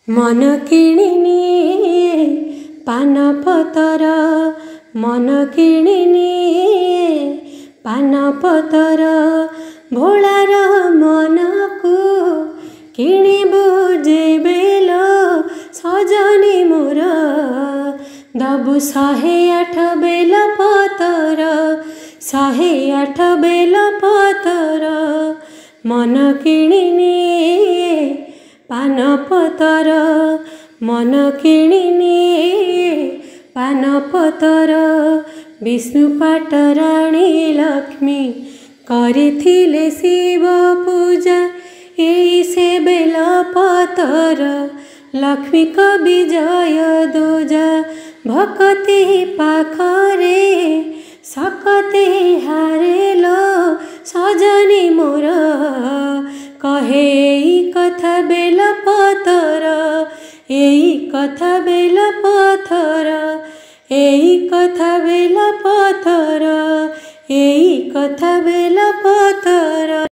मन किणिनी पान पतर मन किणिनी पान पतर भोलार मन को किणिबु जेबेल सजनी मोर दबु 108 बेल पतर 108 बेल पतर मन किणिनी पान पतर मन किणिनी पान पतर विष्णु पाटराणी लक्ष्मी करिथिले शिव पूजा एई से बेल पतर लक्ष्मी को विजय दूजा भक्ति पाखरे सकते हारेलो सजनी मोर कहे कथा बेल पतर एई कथा बेल पतर एई कथा बेल पतर एई कथा बेल पतर।